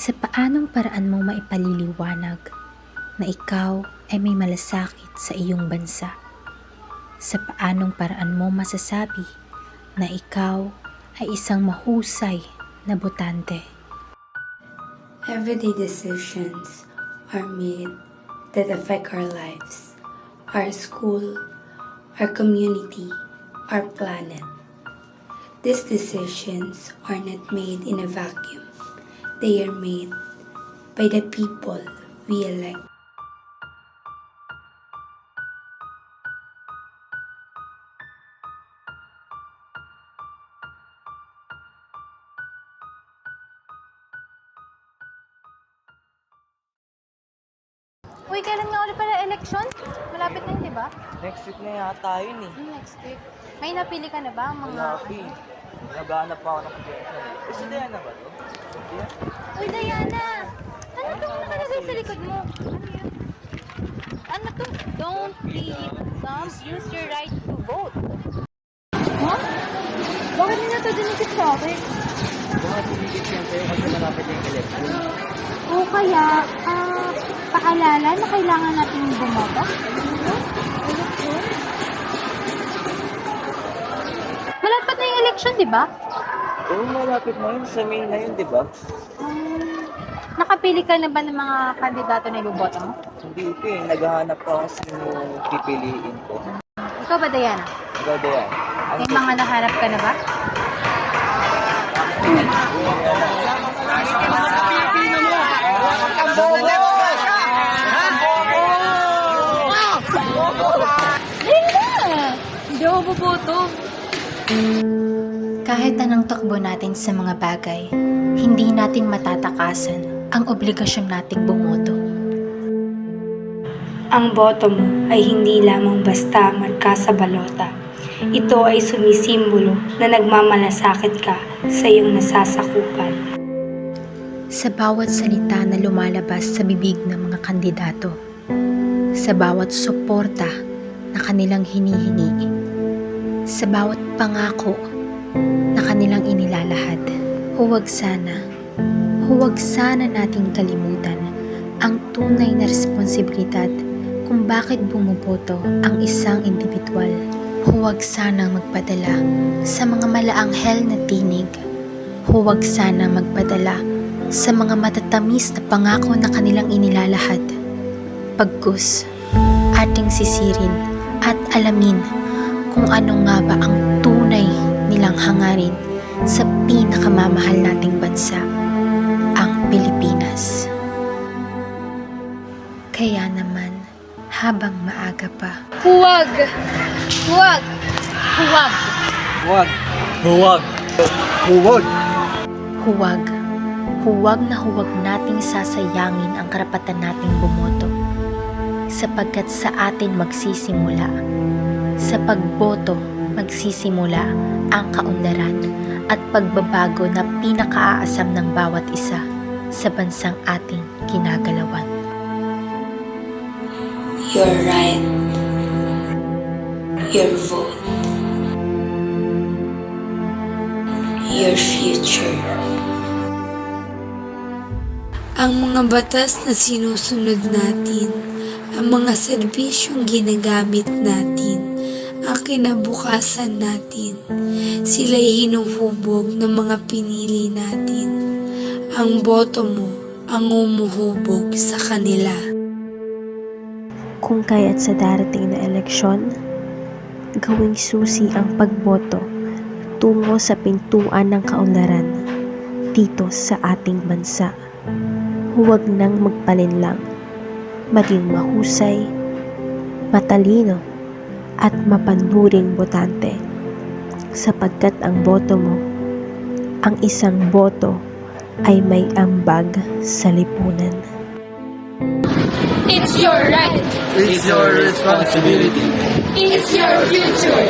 Sa paanong paraan mo maipaliliwanag na ikaw ay may malasakit sa iyong bansa? Sa paanong paraan mo masasabi na ikaw ay isang mahusay na botante? Everyday decisions are made that affect our lives, our school, our community, our planet. These decisions are not made in a vacuum. They are made by the people we elect. Uy, kailan nga ulit pala election? Malapit na yun, di ba? Next week na yata yun eh. Next week. May napili ka na ba? Wala pa eh. Naghahanap pa ako ng projection. Eh, si Diana ba to? Yeah? Uy, Diana! Ano itong nakalagay sa likod mo? Ano yun? Ano to? Don't plead, don't use your right to vote. Ha? Bakit nila ito dinikit sa akin? Baka tumigit yan sa'yo kasi malapit na yung election. O kaya, paalala na kailangan natin bumoto? Malapit na yung election, di ba? Oo, malapit na yun. Sa May na yun, di ba? Nakapili ka na ba ng mga kandidato na iboboto mo? Hindi ko eh. Naghahanap pa ako sino pipiliin ko. Ikaw ba, Diana? Ikaw, Diana. May mga nahanap ka na ba? Hindi ako boboto. Kahit anong takbo natin sa mga bagay, hindi natin matatakasan ang obligasyon nating bumoto. Ang boto mo ay hindi lamang basta marka sa balota. Ito ay sumisimbolo na nagmamalasakit ka sa iyong nasasakupan. Sa bawat salita na lumalabas sa bibig ng mga kandidato, sa bawat suporta na kanilang hinihingi, sa bawat pangako na kanilang inilalahad, huwag sana nating kalimutan ang tunay na responsibilidad kung bakit bumuboto ang isang individual. Huwag sanang magpadala sa mga malaanghel na tinig. Huwag sana magpadala sa mga matatamis na pangako na kanilang inilalahad. Pagkus, ating sisirin at alamin kung ano nga ba ang tunay nilang hangarin sa pinakamamahal nating bansa, ang Pilipinas. Kaya naman, habang maaga pa, Huwag! Huwag! Huwag! Huwag! Huwag! Huwag! huwag na huwag nating sasayangin ang karapatan nating bumoto, sapagkat sa atin magsisimula, sa pagboto magsisimula ang kaunlaran at pagbabago na pinakaaasam ng bawat isa sa bansang ating ginagalawan. Your right, your vote, your future. Ang mga batas na sinusunod natin, ang mga serbisyong ginagamit natin, ang kinabukasan natin, sila'y hinuhubog ng mga pinili natin. Ang boto mo ang umuhubog sa kanila. Kung kaya't sa darating na eleksyon, gawing susi ang pagboto tungo sa pintuan ng kaunlaran dito sa ating bansa. Huwag nang magpalinlang, maging mahusay, matalino, at mapanuring botante, sapagkat ang boto mo, ang isang boto, ay may ambag sa lipunan. It's your right. It's your responsibility. It's your future.